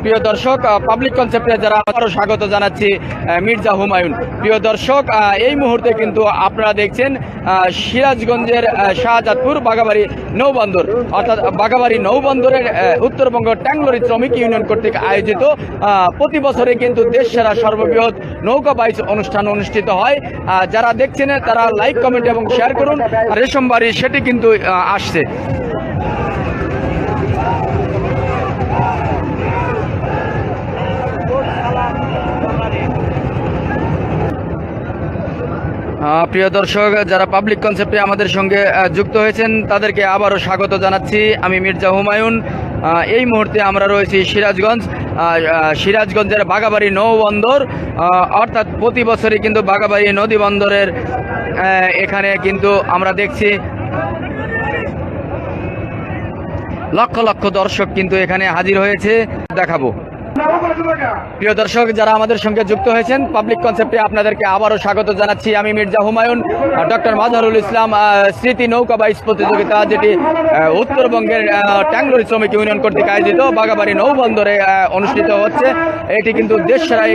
প্রিয় দর্শক, পাবলিক কনসেপ্টে যারা আবারও স্বাগত জানাচ্ছি মির্জা হুমায়ুন। প্রিয় দর্শক, এই মুহূর্তে কিন্তু আপনারা দেখছেন সিরাজগঞ্জের শাহজাদপুর বাগাবাড়ি নৌবন্দর, অর্থাৎ বাগাবাড়ি নৌবন্দরের উত্তরবঙ্গ ট্যাংলরি শ্রমিক ইউনিয়ন কর্তৃক আয়োজিত প্রতি বছরে কিন্তু দেশ সেরা সর্ববৃহৎ নৌকা বাইচ অনুষ্ঠান অনুষ্ঠিত হয়। যারা দেখছেন তারা লাইক, কমেন্ট এবং শেয়ার করুন। রেশমবাড়ি সেটি কিন্তু আসছে। প্রিয় দর্শক, যারা পাবলিক কনসেপ্টে আমাদের সঙ্গে যুক্ত হয়েছেন তাদেরকে আবারও স্বাগত জানাচ্ছি। আমি মির্জা হুমায়ুন। এই মুহূর্তে আমরা রয়েছি সিরাজগঞ্জের বাগাবাড়ি নৌবন্দর, অর্থাৎ প্রতি বছরই কিন্তু বাগাবাড়ি নদী বন্দরের এখানে কিন্তু আমরা দেখছি লক্ষ লক্ষ দর্শক কিন্তু এখানে হাজির হয়েছে। দেখাবো। প্রিয় দর্শক, যারা আমাদের সঙ্গে যুক্ত হয়েছেন পাবলিক কনসেপ্টে আপনাদেরকে আবারও স্বাগত জানাচ্ছি। আমি মির্জা হুমায়ুন। ডক্টর মাজহারুল ইসলাম স্মৃতি নৌকা বাইচ প্রতিযোগিতা, যেটি উত্তরবঙ্গের ট্যাংলরি শ্রমিক ইউনিয়ন কর্তৃক আয়োজিত বাগাবাড়ি নৌবন্দরে অনুষ্ঠিত হচ্ছে। এটি কিন্তু দেশ সেরা